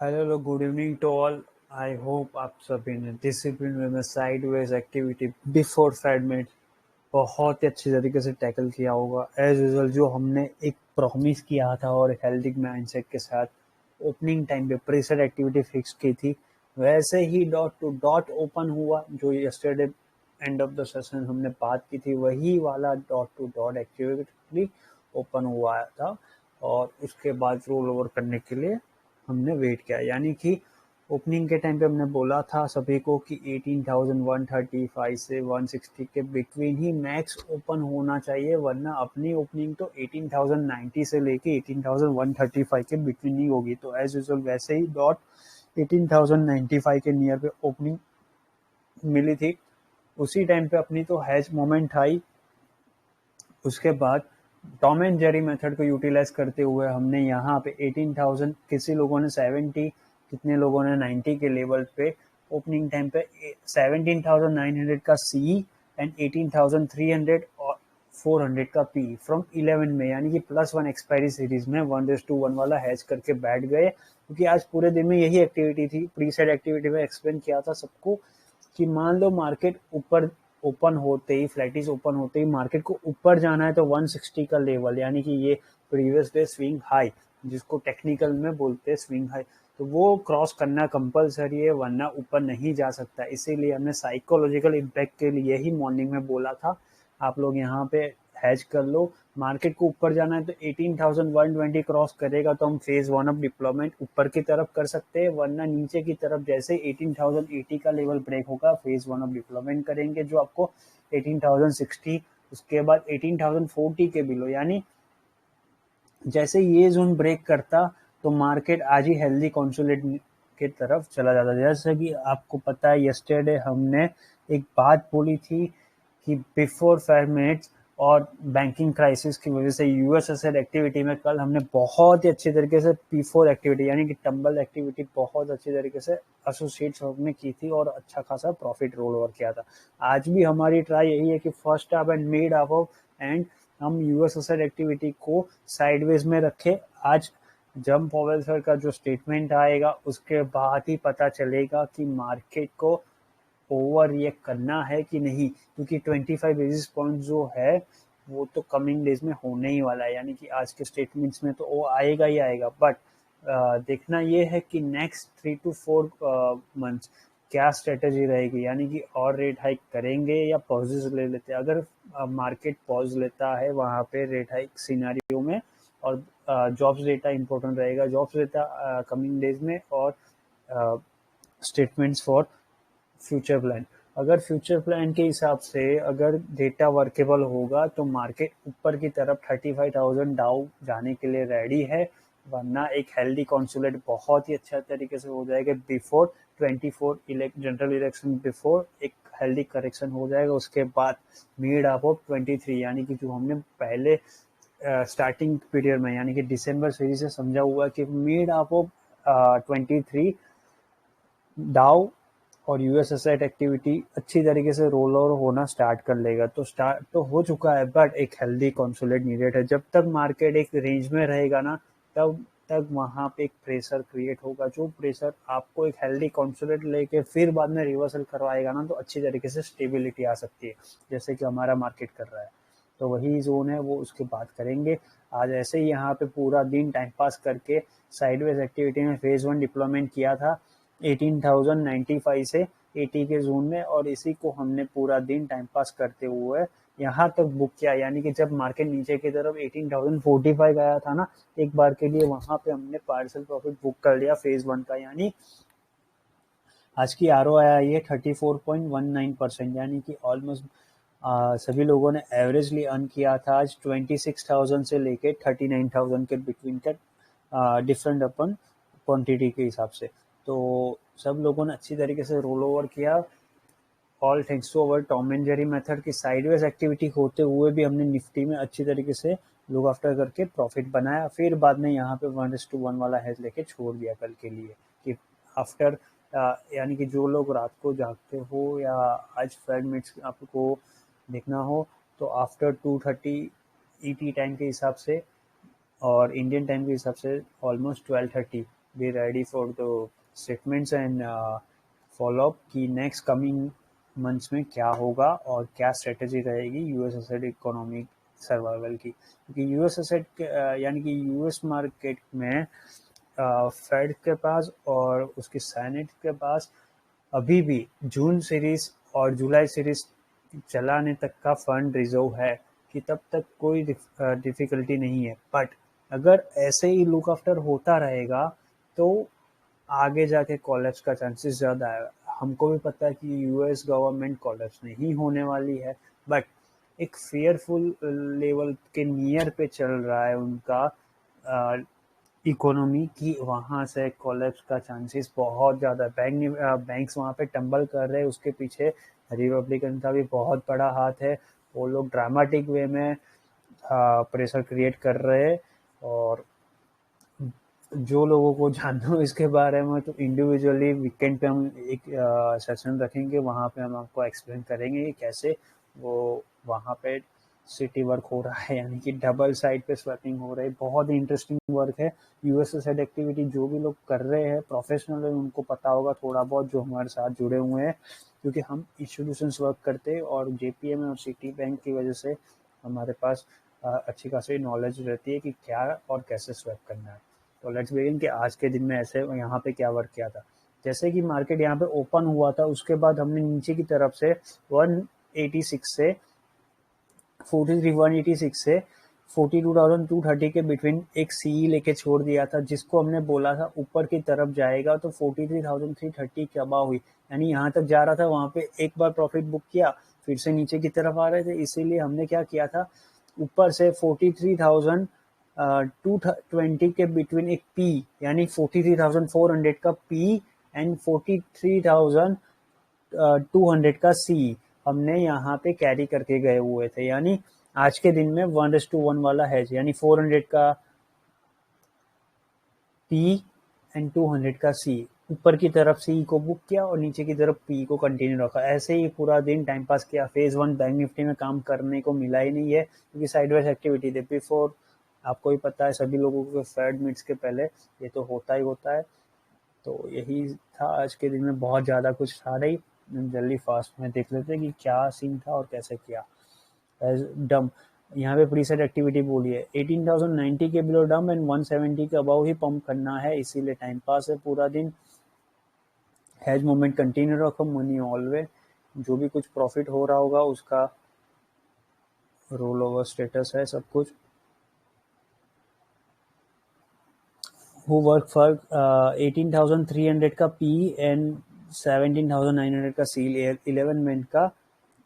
Hello लोग, good evening to all. I hope आप सभी ने डिसिप्लिन वे में साइडवेज एक्टिविटी बिफोर फेड में बहुत ही अच्छी तरीके से टैकल किया होगा। एज यूजुअल जो हमने एक प्रॉमिस किया था और हेल्दी माइंडसेट के साथ ओपनिंग टाइम पे प्रीसेट एक्टिविटी फिक्स की थी, वैसे ही डॉट टू डॉट ओपन हुआ। जो yesterday end of the session हमने बात की थी, वही वाला dot to dot activity open हुआ था। और उसके बाद रोल ओवर करने के लिए हमने वेट किया, यानी कि ओपनिंग के टाइम पे हमने बोला था सभी को कि 18,135 से 160 के बिटवीन ही मैक्स ओपन होना चाहिए, वरना अपनी ओपनिंग तो 18,090 से लेके 18,135 के बिटवीन ही होगी। तो एज यूजुअल वैसे ही डॉट 18,095 के नियर पे ओपनिंग मिली थी। उसी टाइम पे अपनी तो हैज मोमेंट आई। उसके बाद टॉम एंड जेरी मेथड को यूटिलाइज करते हुए हमने यहाँ पे 18,000, किसी लोगों ने 70, कितने लोगों ने 90 के लेवल पे ओपनिंग टाइम पे 17,900 का सी एंड 18,300 और 400 का पी फ्रॉम 11 में, यानी कि +1 एक्सपायरी सीरीज में 1:1 वाला हैच करके बैठ गए। क्योंकि आज पूरे दिन में यही एक्टिविटी थी। प्री साइड एक्टिविटी में एक्सप्लेन किया था सबको कि मान लो मार्केट ऊपर ओपन होते ही, फ्लैटिस ओपन होते ही मार्केट को ऊपर जाना है तो 160 का लेवल, यानी कि ये प्रीवियस डे स्विंग हाई, जिसको टेक्निकल में बोलते हैं स्विंग हाई, तो वो क्रॉस करना कंपलसरी है, वरना ऊपर नहीं जा सकता। इसीलिए हमने साइकोलॉजिकल इम्पैक्ट के लिए ही मॉर्निंग में बोला था आप लोग यहाँ पे हैज कर लो। मार्केट को ऊपर जाना है तो 18,120 क्रॉस करेगा तो हम फेज 1 ऑफ डिप्लॉयमेंट ऊपर की तरफ कर सकते हैं, वरना नीचे की तरफ जैसे 18,080 का लेवल ब्रेक होगा फेज 1 ऑफ डिप्लॉयमेंट करेंगे, जो आपको 18,060, उसके बाद 18,040 के बिलो, यानी जैसे ये जोन ब्रेक करता तो मार्केट आज ही हेल्दी कॉन्सोलेट के तरफ चला जाता। जैसे कि आपको पता है यस्टरडे हमने एक बात बोली थी कि बिफोर 5 मिनट्स और बैंकिंग क्राइसिस की वजह से यूएस एसेट एक्टिविटी में कल हमने बहुत ही अच्छी तरीके से P4 एक्टिविटी यानी कि टम्बल एक्टिविटी बहुत अच्छी तरीके से एसोसिएट्स ने की थी और अच्छा खासा प्रॉफिट रोल ओवर किया था। आज भी हमारी ट्राई यही है कि first half and mid half and हम यूएस एसेट एक्टिविटी को साइडवेज में रखें। आज जम पॉवेल सर का जो स्टेटमेंट आएगा उसके बाद ही पता चलेगा कि मार्केट को ओवर रिएक्ट करना है कि नहीं, क्योंकि 25 बेसिस पॉइंट जो है वो तो कमिंग डेज में होने ही वाला है, यानी कि आज के स्टेटमेंट्स में तो वो आएगा ही आएगा। बट देखना ये है कि नेक्स्ट 3 to 4 मंथ्स क्या स्ट्रेटेजी रहेगी, यानी कि और रेट हाइक करेंगे या पॉजेज ले लेते हैं। अगर मार्केट पॉज लेता है वहां पे रेट हाइक सिनेरियो में, और जॉब्स डेटा इंपॉर्टेंट रहेगा, जॉब्स डेटा कमिंग डेज में, और स्टेटमेंट्स फॉर फ्यूचर प्लान। अगर फ्यूचर प्लान के हिसाब से अगर डेटा वर्केबल होगा तो मार्केट ऊपर की तरफ 35,000 डाउ जाने के लिए रेडी है, वरना एक हेल्दी कॉन्सुलेट बहुत ही अच्छा तरीके से हो जाएगा बिफोर 24 जनरल इलेक्शन, बिफोर एक हेल्दी करेक्शन हो जाएगा। उसके बाद मिड ऑफ 23, यानी कि जो हमने पहले स्टार्टिंग पीरियड में यानी कि दिसंबर सीरीज से समझा हुआ कि मिड ऑफ 23 डाउ और यूएस एसेट एक्टिविटी अच्छी तरीके से रोल ओवर होना स्टार्ट कर लेगा। तो स्टार्ट तो हो चुका है, बट एक हेल्दी कॉन्सोलेट नीडेड है। जब तक मार्केट एक रेंज में रहेगा ना, तब तक वहां पे एक प्रेशर क्रिएट होगा, जो प्रेशर आपको एक हेल्दी कॉन्सोलेट लेके फिर बाद में रिवर्सल करवाएगा ना, तो अच्छी तरीके से स्टेबिलिटी आ सकती है, जैसे कि हमारा मार्केट कर रहा है। तो वही जोन है, वो उसकी बात करेंगे आज। ऐसे ही यहाँ पे पूरा दिन टाइम पास करके साइडवेज एक्टिविटी में फेज 1 डिप्लॉयमेंट किया था 18,095 से 80 के जोन में, और इसी को हमने पूरा दिन टाइम पास करते हुए यहाँ तक बुक किया। यानी कि जब मार्केट नीचे की तरफ 18,045 गया था ना, एक बार के लिए वहां पे हमने पार्सल प्रॉफिट बुक कर लिया फेज 1 का। यानी आज की ROI आई है 34.19%, यानी कि ऑलमोस्ट सभी लोगों ने एवरेजली अर्न किया था आज 26,000 से लेके 39,000 के बिटवीन का, डिफरेंट अपन क्वांटिटी के हिसाब से। तो सब लोगों ने अच्छी तरीके से रोल ओवर किया। All thanks to our Tom and Jerry method की साइडवेज एक्टिविटी होते हुए भी हमने निफ्टी में अच्छी तरीके से लुक आफ्टर करके प्रॉफिट बनाया। फिर बाद में यहाँ पे 1:1 वाला हेज लेके छोड़ दिया कल के लिए कि आफ्टर, यानी कि जो लोग रात को जागते हो या आज फेड मिट्स आपको देखना हो तो आफ्टर 2:30 ET टाइम के हिसाब से और इंडियन टाइम के हिसाब से almost 12:30 be ready for the statements and follow up कि नेक्स्ट कमिंग मंथ्स में क्या होगा और क्या स्ट्रेटेजी रहेगी यूएस एसेट इकोनॉमिक सर्वाइवल की, क्योंकि यूएस एसेट यानी कि यूएस मार्केट में फेड के पास और उसकी सेनेट के पास अभी भी जून सीरीज और जुलाई सीरीज चलाने तक का फंड रिजर्व है कि तब तक कोई डिफिकल्टी नहीं है। बट अगर ऐसे ही लुक आफ्टर होता रहेगा तो आगे जाके कॉलेप्स का चांसेस ज़्यादा है। हमको भी पता है कि यूएस गवर्नमेंट कॉलेप्स नहीं होने वाली है, बट एक फेयरफुल लेवल के नियर पे चल रहा है उनका इकोनॉमी की, वहाँ से कॉलेप्स का चांसेस बहुत ज़्यादा है। बैंक्स वहाँ पे टंबल कर रहे हैं, उसके पीछे रिपब्लिकन का भी बहुत बड़ा हाथ है। वो लोग ड्रामेटिक वे में प्रेशर क्रिएट कर रहे हैं, और जो लोगों को जानना हो इसके बारे में तो इंडिविजुअली वीकेंड पे हम एक सेशन रखेंगे, वहाँ पे हम आपको एक्सप्लेन करेंगे कि कैसे वो वहाँ पे सिटी वर्क हो रहा है, यानी कि डबल साइड पे स्वैपिंग हो रही है। बहुत ही इंटरेस्टिंग वर्क है। यूएस साइड एक्टिविटी जो भी लोग कर रहे हैं प्रोफेशनल है, उनको पता होगा थोड़ा बहुत, जो हमारे साथ जुड़े हुए हैं, क्योंकि हम इंस्टीट्यूशंस वर्क करते हैं और जेपीएम और सिटी बैंक की वजह से हमारे पास अच्छी खासी नॉलेज रहती है कि क्या और कैसे स्वैप करना है। तो लेट्स बिगिन कि आज के दिन में ऐसे यहाँ पे क्या वर्क किया था। जैसे कि मार्केट यहाँ पे ओपन हुआ था, उसके बाद हमने नीचे की तरफ से 186 से 186 से 42,230 के बिटवीन एक सी लेके छोड़ दिया था, जिसको हमने बोला था ऊपर की तरफ जाएगा तो 43,330 के अबाव हुई, यानी यहाँ तक जा रहा था। वहां पे एक बार प्रॉफिट बुक किया, फिर से नीचे की तरफ आ रहे थे, इसीलिए हमने क्या किया था, ऊपर से 43,220 के बिटवीन एक पी, यानी 43,400 का पी एंड 43,200 का सी हमने यहाँ पे कैरी करके गए हुए थे। यानी आज के दिन में 1:1 वाला हैज, यानी 400 का पी एंड 200 का सी, ऊपर की तरफ सी को बुक किया और नीचे की तरफ पी को कंटिन्यू रखा। ऐसे ही पूरा दिन टाइम पास किया। फेज 1 बैंक निफ्टी में काम करने को मिला ही नहीं है, क्योंकि साइडवेज एक्टिविटी थी। बिफोर आपको ही पता है सभी लोगों को, फेड मीट्स के पहले ये तो होता ही होता है। तो यही था आज के दिन में, बहुत ज़्यादा कुछ था नहीं। जल्दी फास्ट में देख लेते हैं कि क्या सीन था और कैसे किया। एज डम यहाँ पे प्रीसेट एक्टिविटी बोली है 18,090 के बिलो डम एंड 170 के अबाउ ही पंप करना है, इसीलिए टाइम पास है पूरा दिन। हैज मोमेंट कंटिन्यू रखो, मनी ऑलवे, जो भी कुछ प्रॉफिट हो रहा होगा उसका रोल ओवर स्टेटस है सब कुछ। हु वर्क फॉर 18,300 का पी एंड 17,900 का सील, 11 मिनट का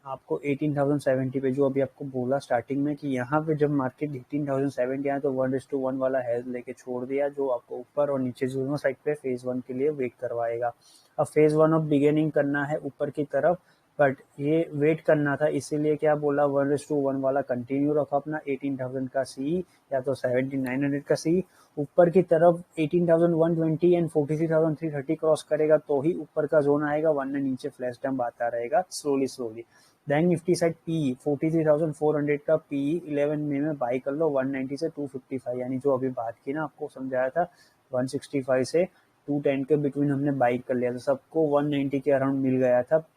आपको 18,070 पे, जो अभी आपको बोला स्टार्टिंग में कि यहाँ पे जब मार्केट 18,070 आया तो 1:1 वाला हैज लेके छोड़ दिया, जो आपको ऊपर और नीचे दोनों साइड पे फेज 1 के लिए वेट करवाएगा। अब फेज 1 ऑफ बिगिनिंग करना है ऊपर की तरफ, बट ये वेट करना था, इसीलिए क्या बोला 1:1 वाला कंटिन्यू रखो अपना 18,000 का सी या तो 17,900 का सी। ऊपर की तरफ 18,120 एंड 43,330 क्रॉस करेगा तो ही ऊपर का जोन आएगा, वरना नीचे फ्लैश डंप आता रहेगा slowly. Bank Nifty side P 43,400 का पी 11 में बाई कर लो 190 से 255, यानी जो अभी बात की ना, आपको समझाया था 165 से 210 के बिटवीन हमने बाई कर लिया था, सबको 190 के अराउंड मिल गया था।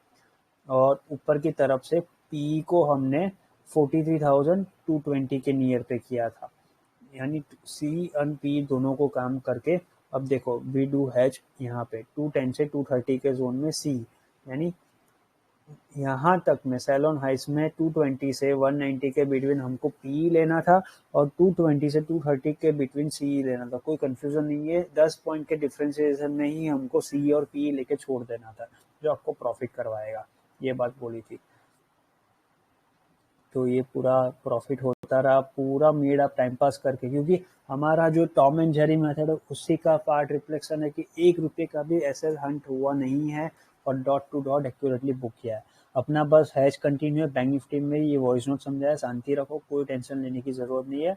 और ऊपर की तरफ से पी को हमने 43,220 के नियर पे किया था, यानी सी एंड पी दोनों को काम करके। अब देखो वी डू हैज यहाँ पे 210 से 230 के जोन में सी, यानी यहाँ तक में सैलॉन हाइस में 220 से 190 के बिटवीन हमको पी लेना था और 220 से 230 के बिटवीन सी लेना था। कोई कंफ्यूजन नहीं है, 10 पॉइंट के डिफरेंशिएशन में ही हमको सी और पी लेके छोड़ देना था, जो आपको प्रॉफिट करवाएगा, ये बात बोली थी। तो ये पूरा प्रॉफिट होता रहा, पूरा मेड अप टाइम पास करके, क्योंकि हमारा जो टॉम एंड जेरी मेथड है उसी का पार्ट रिफ्लेक्शन है कि 1 रुपये का भी ऐसे हंट हुआ नहीं है और dot to dot accurately book किया है अपना। बस हैज कंटिन्यू है बैंक निफ्टी में, ये वॉइस नोट समझाया, शांति रखो, कोई टेंशन लेने की जरूरत नहीं है।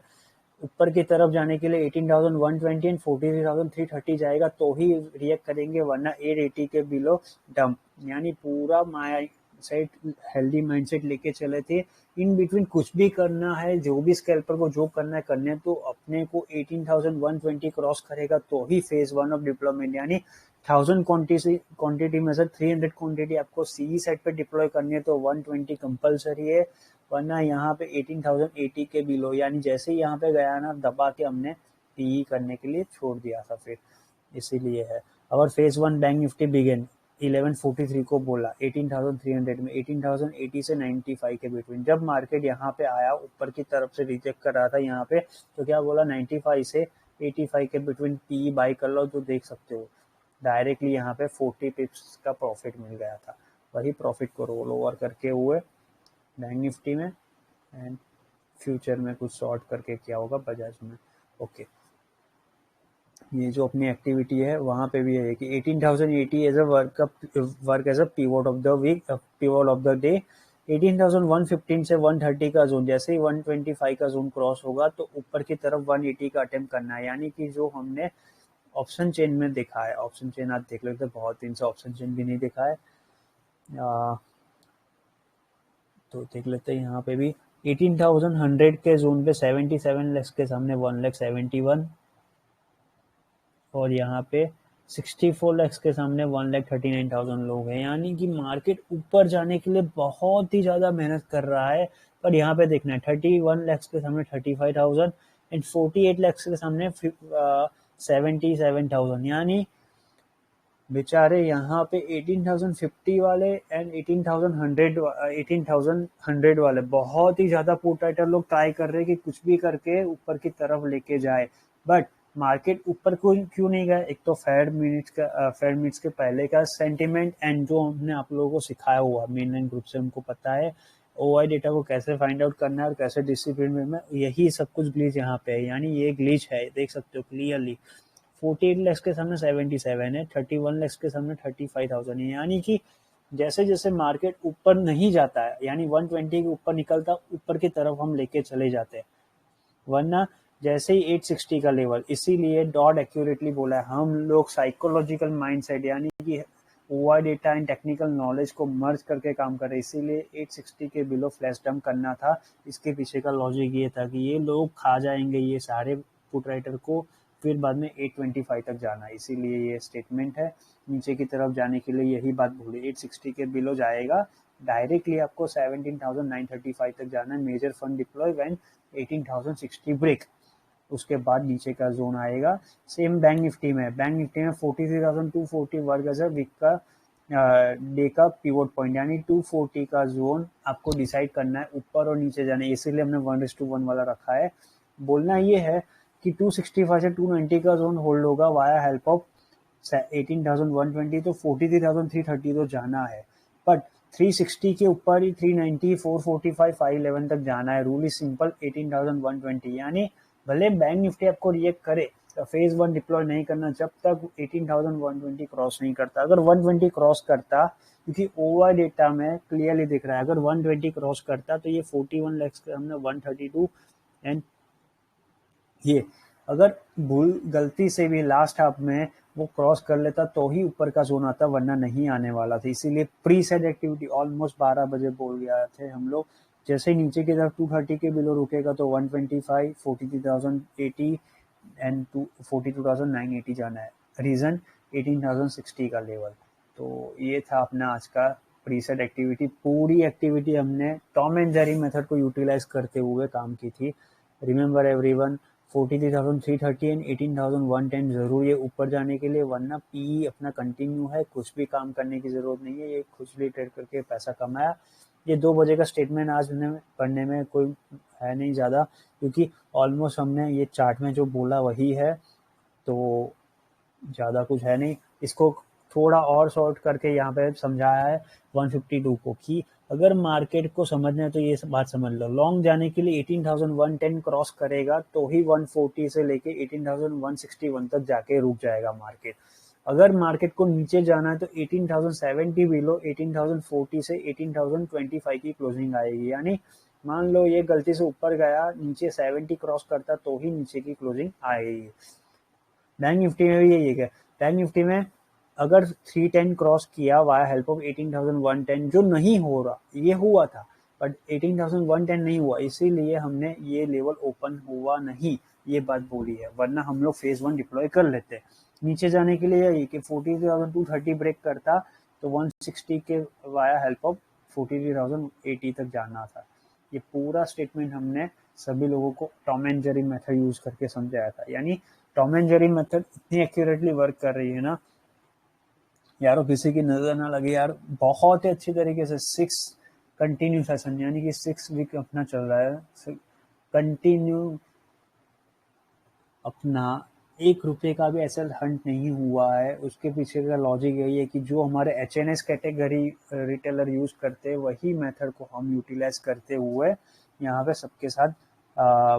ऊपर की तरफ जाने के लिए 18,120 एंड 43,330 जाएगा तो ही रिएक्ट करेंगे, वरना 880 के बिलो डंप। यानी पूरा माइंड सेट, हेल्दी माइंडसेट लेके चले थे इन बिटवीन कुछ भी करना है, जो भी स्कैल्पर को जो करना है करने, तो अपने को 18,120 क्रॉस करेगा तो ही फेज 1 ऑफ डिप्लॉयमेंट, यानी 1000 क्वांटिटी में से 300 क्वांटिटी आपको सी साइड पे डिप्लॉय करनी है तो 120 कंपलसरी है, वरना यहाँ पे 18,080 के बिलो, यानी जैसे ही यहाँ पे गया ना दबा के हमने पीई करने के लिए छोड़ दिया था, फिर इसीलिए है। और फेज 1 बैंक निफ्टी बिगेन 1143 को बोला 18,300 में, 18,080 से 95 के बिटवीन। जब मार्केट यहाँ पे आया ऊपर की तरफ से रिजेक्ट कर रहा था यहाँ पे, तो क्या बोला 95 से 85 के बिटवीन पी बाई कर लो, तो देख सकते हो डायरेक्टली यहाँ पे 40 पिप्स का प्रॉफिट मिल गया था। वही प्रॉफिट को रोल ओवर करके हुए बैंक निफ्टी में एंड फ्यूचर में कुछ शॉर्ट करके क्या होगा बजाज में। ओके, ये जो अपनी एक्टिविटी है वहाँ पे भी है कि 18,080 as a work as a pivot of the week, pivot of the day. 18,115 से 130 का जोन, जैसे ही 125 का जोन क्रॉस होगा तो ऊपर की तरफ 180 का अटेम्प्ट करना है, यानी कि जो हमने ऑप्शन चेन में देखा है। ऑप्शन चेन आप देख लेते, बहुत दिन से ऑप्शन चेन भी नहीं देखा है, तो देख लेते हैं यहाँ पे भी 18,100 के जोन पे 77 लैक्स के सामने 1,71,000 और यहाँ पे 64 लैक्स के सामने 1,39,000 लोग हैं, यानी कि मार्केट ऊपर जाने के लिए बहुत ही ज़्यादा मेहनत कर रहा है। पर यहाँ पे देखना है 31 लैक्स के सामने 35,000 एंड 48 लैक्स के सामने 77,000, यानी बेचारे यहाँ पे 18,050 वाले एंड 18,100 वाले बहुत ही ज़्यादा पुट राइटर लोग ट्राई कर रहे हैं कि कुछ भी करके ऊपर की तरफ लेके जाए, बट मार्केट ऊपर को क्यों नहीं गया? एक तो फेड मिनट्स के पहले का सेंटिमेंट एंड जो हमने आप लोगों को सिखाया हुआ मेन लाइन ग्रुप से, हमको पता है ओआई डेटा को कैसे फाइंड आउट करना है और कैसे डिसिप्लिन में, यही सब कुछ ग्लिच यहाँ पे है, यानी ये ग्लिच है, देख सकते हो क्लियरली। 48 लैक्स के सामने 77 है, 31 लैक्स के सामने 35,000 है, यानी कि जैसे जैसे मार्केट ऊपर नहीं जाता है, यानी 120 के ऊपर निकलता, ऊपर की तरफ हम लेके चले जाते हैं, वरना जैसे ही 860 का लेवल, इसीलिए डॉट एक्यूरेटली बोला है, हम लोग साइकोलॉजिकल माइंडसेट यानी कि OI data and technical knowledge को मर्ज करके काम कर रहे, इसीलिए 860 के बिलो फ्लैश डंप करना था। इसके पीछे का लॉजिक ये था कि ये लोग खा जाएंगे ये सारे पुट राइटर को, फिर बाद में 825 तक जाना, इसीलिए ये स्टेटमेंट है। नीचे की तरफ जाने के लिए यही बात बोली, 860 के बिलो जाएगा डायरेक्टली आपको 17,935 तक जाना है, major fund deploy when 18,060 break, उसके बाद नीचे का जोन आएगा। सेम बैंक निफ्टी में 43,240 वर्ग एज अ वीक का डे का पिवोट पॉइंट, यानी 240 का जोन आपको डिसाइड करना है ऊपर और नीचे जाना है, इसीलिए हमने 1:1 वाला रखा है। बोलना ये है कि 265 से 290 का जोन होल्ड होगा वाया हेल्प ऑफ 18,120, तो 43,330 तो जाना है, बट 360 के ऊपर ही 390, 445, 511 तक जाना है। रूल इज सिंपल, 18,120, यानी भले बैंक निफ्टी आपको रिएक्ट करे तो फेज 1 डिप्लॉय नहीं करना जब तक 18,120 क्रॉस नहीं करता। अगर 120 क्रॉस करता, क्योंकि ओवर डेटा में क्लियरली दिख रहा है, अगर 120 क्रॉस करता तो ये 41 लैक्स के हमने 132 एंड ये अगर भूल गलती से भी लास्ट हाफ में वो क्रॉस कर लेता तो ही ऊपर का जोन आता, वरना नहीं आने वाला था। इसीलिए प्री सेट एक्टिविटी ऑलमोस्ट 12 बजे बोल गया थे हम लोग, जैसे ही नीचे की तरफ 230 के बिलो रुकेगा तो 125, 43,080 एंड 42,980 जाना है। रीजन 18,060 का लेवल। तो ये था अपना आज का प्रीसेट एक्टिविटी। पूरी एक्टिविटी हमने टॉम एंड जेरी मेथड को यूटिलाइज करते हुए काम की थी। रिमेंबर एवरीवन, 43,330 एंड 18,110 जरूर ये ऊपर जाने के लिए, वरना पी अपना कंटिन्यू है, कुछ भी काम करने की जरूरत नहीं है, ये कुछ भी ट्रेड करके पैसा कमाया। ये 2 बजे का स्टेटमेंट आज पढ़ने में कोई है नहीं ज़्यादा, क्योंकि ऑलमोस्ट हमने ये चार्ट में जो बोला वही है, तो ज़्यादा कुछ है नहीं। इसको थोड़ा और शॉर्ट करके यहाँ पे समझाया है 152 को, कि अगर मार्केट को समझना है तो ये बात समझ लो, लॉन्ग जाने के लिए 18,110 क्रॉस करेगा तो ही 140 से लेके 18,161 तक जाके रुक जाएगा मार्केट। अगर मार्केट को नीचे जाना है तो 18,070 बिलो 18,040 से 18,025 की क्लोजिंग आएगी, यानी मान लो ये गलती से ऊपर गया, नीचे 70 क्रॉस करता तो ही नीचे की क्लोजिंग आएगी। बैंक निफ्टी में भी यही है, बैंक निफ्टी में अगर 310 क्रॉस किया वाया हेल्प ऑफ 18,110, जो नहीं हो रहा, ये हुआ था बट 18,110 नहीं हुआ, इसीलिए हमने ये लेवल ओपन हुआ नहीं, ये बात बोली है, वरना हम लोग फेज 1 डिप्लॉय कर लेते। नीचे जाने के लिए यही कि 43,230 ब्रेक करता तो 160 के वाया हेल्प ऑफ 43,080 तक जाना था। ये पूरा स्टेटमेंट हमने सभी लोगों को Tom and Jerry method use करके समझाया था। यानी टॉम एंड जेरी मेथड इतनी एक्यूरेटली वर्क कर रही है ना यारो, किसी की नजर ना लगे यार, बहुत ही अच्छी तरीके से 6 कंटिन्यू सेशन, यानी कि 6 वीक अपना चल रहा है कंटिन्यू अपना, 1 रुपए का भी एसएल हंट नहीं हुआ है। उसके पीछे का लॉजिक यही है कि जो हमारे एचएनएस कैटेगरी रिटेलर यूज करते हैं वही मेथड को हम यूटिलाइज करते हुए यहाँ पे सबके साथ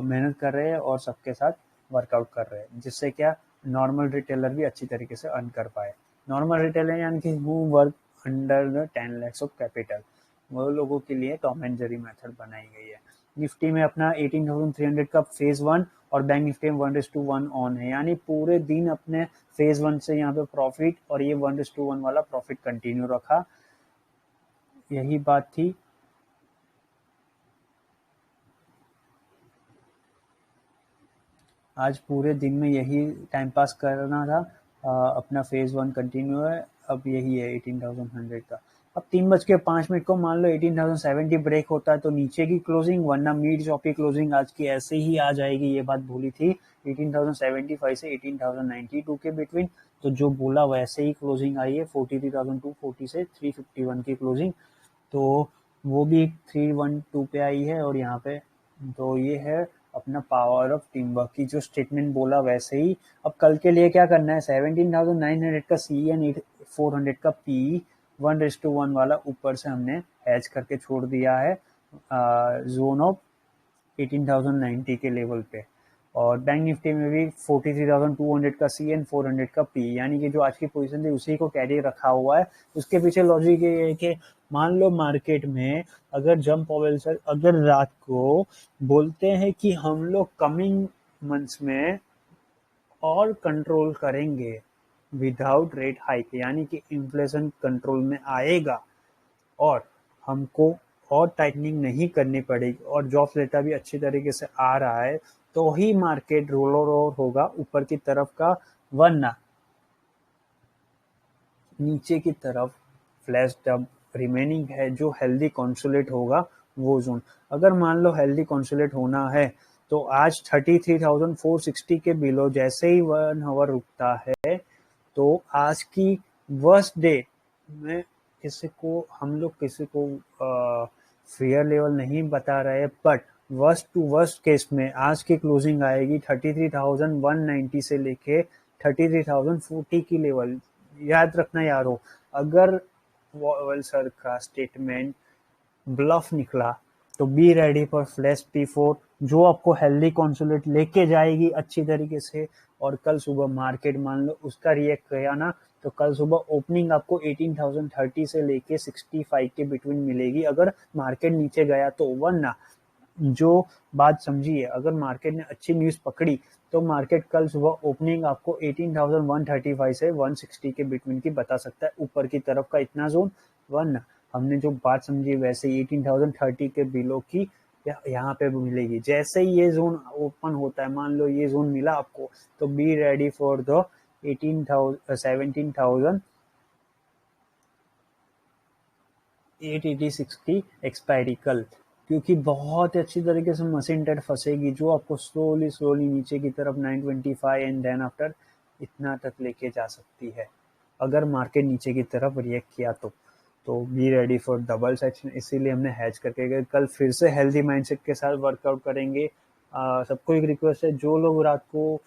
मेहनत कर रहे हैं और सबके साथ वर्कआउट कर रहे हैं, जिससे क्या नॉर्मल रिटेलर भी अच्छी तरीके से अर्न कर पाए। नॉर्मल रिटेलर यानी कि who work under the 10 lakhs of capital, वो लोगों के लिए टॉम एंड जेरी मेथड बनाई गई है। निफ्टी में अपना 18,300 का फेज 1 और बैंक निफ्टी में 1:1 ऑन है, यानी पूरे दिन अपने फेज 1 से यहाँ पे प्रॉफिट और ये 1:1 वाला प्रॉफिट कंटिन्यू रखा, यही बात थी। आज पूरे दिन में यही टाइम पास करना था। अपना फेज 1 कंटिन्यू है, अब यही है 18,100 का। अब 3:05 को मान लो 18,070 ब्रेक होता है तो नीचे की क्लोजिंग, वरना मिड चॉपी क्लोजिंग आज की ऐसे ही आ जाएगी, ये बात बोली थी 18,075 से 18,092 के बिटवीन। तो जो बोला वैसे ही क्लोजिंग आई है, 43,240 से 351 की क्लोजिंग, तो वो भी 312 पे आई है। और यहाँ पे तो ये है अपना पावर ऑफ टीम वर्क की, जो स्टेटमेंट बोला वैसे ही। अब कल के लिए क्या करना है, 17,900 का सी एंड 400 का पी 1:1 वाला ऊपर से हमने हैच करके छोड़ दिया है जोन ऑफ 18,090 के लेवल पे। और बैंक निफ्टी में भी 43,200 का सी एंड 400 का पी, यानी कि जो आज की पोजीशन थी उसी को कैरी रखा हुआ है। उसके पीछे लॉजिक ये है कि मान लो मार्केट में अगर जम पॉवेल सर अगर रात को बोलते हैं कि हम लोग कमिंग मंथ्स में और कंट्रोल करेंगे विदाउट रेट हाइक, यानी कि इन्फ्लेशन कंट्रोल में आएगा और हमको और टाइटनिंग नहीं करनी पड़ेगी और जॉब्स डेटा भी अच्छी तरीके से आ रहा है, तो ही मार्केट रोल ओवर होगा ऊपर की तरफ का, वरना नीचे की तरफ फ्लैश डब रिमेनिंग है। जो हेल्दी कंसोलिडेट होगा वो जोन, अगर मान लो हेल्दी कंसोलिडेट होना है तो आज 33,460 के बिलो जैसे ही 1 आवर रुकता है तो आज की वर्स्ट डे में हम लोग किसी को फेयर लेवल नहीं बता रहे, but worst to worst case में आज की क्लोजिंग आएगी 33,190 से लेके 33,040 की लेवल। याद रखना यारो, अगर वॉवेल सर का स्टेटमेंट ब्लफ निकला तो be ready for flash P4, जो आपको हेल्दी कंसोलिडेट लेके जाएगी अच्छी तरीके से। और कल सुबह मार्केट मान लो उसका रिएक्ट किया ना, तो कल सुबह ओपनिंग आपको 18,030 से लेके 65 के बिटवीन मिलेगी अगर मार्केट नीचे गया तो, वरना जो बात समझिए, अगर मार्केट ने अच्छी न्यूज पकड़ी तो मार्केट कल सुबह ओपनिंग आपको 18,135 से 160 के बिटवीन की बता सकता है, ऊपर की तरफ का इतना जोन, वरना हमने जो बात समझी वैसे ही 18,030 के बिलो की यहाँ पे मिलेगी। जैसे ही ये जोन ओपन होता है, मान लो ये जोन मिला आपको, तो बी रेडी फॉर द 17,886 की एक्सपायरी कल, क्योंकि बहुत अच्छी तरीके से मशीन डेट फंसेगी जो आपको स्लोली नीचे की तरफ 925 एंड देन आफ्टर इतना तक लेके जा सकती है अगर मार्केट नीचे की तरफ रिएक्ट किया तो be ready for double section. इसीलिए हमने हैच करके गए, कल फिर से हेल्दी माइंडसेट के साथ वर्कआउट करेंगे। सबको एक रिक्वेस्ट है, जो लोग रात को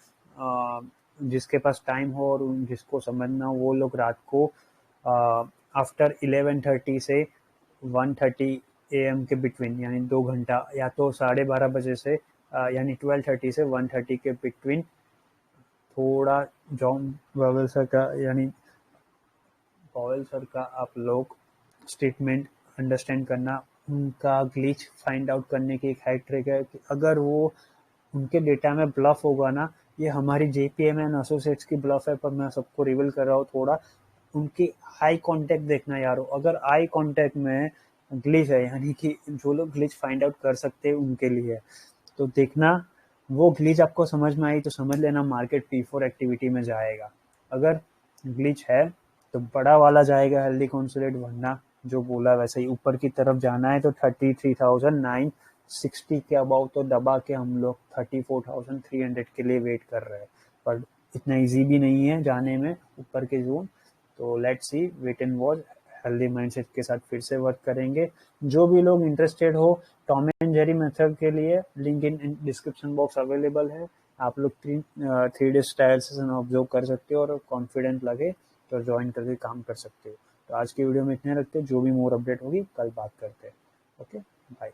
जिसके पास टाइम हो और जिसको समझना हो वो लोग रात को आफ्टर 11:30 से 1:30 AM के बिटवीन, यानी 2 घंटा, या तो 12:30 बजे से यानी 12:30 से 1:30 के बिटवीन थोड़ा जॉन पॉवेल सर का यानी पॉवेल सर का आप लोग स्टेटमेंट अंडरस्टैंड करना, उनका ग्लिच फाइंड आउट करने की एक हाई ट्रिक है कि अगर वो उनके डेटा में ब्लफ होगा ना, ये हमारी JPM एंड एसोसिएट्स की ब्लफ है, पर मैं सबको रिवील कर रहा हूँ थोड़ा। उनकी आई कांटेक्ट देखना यारो, अगर आई कांटेक्ट में ग्लिच है, यानी कि जो लोग ग्लिच फाइंड आउट कर सकते हैं उनके लिए है। तो देखना, वो ग्लिच आपको समझ में आई तो समझ लेना मार्केट P4 एक्टिविटी में जाएगा। अगर ग्लिच है तो बड़ा वाला जाएगा हेल्दी कंसोलिडेट, वरना जो बोला वैसे ही ऊपर की तरफ जाना है तो 33,960 के अबाउ तो दबा के हम लोग 34,300 के लिए वेट कर रहे हैं, पर इतना इजी भी नहीं है जाने में ऊपर के जोन। तो let's see, wait and watch, healthy mindset के साथ फिर से वर्क करेंगे। जो भी लोग इंटरेस्टेड हो टॉम एंड जेरी मेथड के लिए, link in description box available है। आप लोग 3 डे ट्रायल सेशन ऑब्जर्व कर सकते हो और कॉन्फिडेंट लगे तो ज्वाइन करके काम कर सकते हो। तो आज की वीडियो में इतने रखते हैं, जो भी मोर अपडेट होगी कल बात करते हैं। Okay, bye.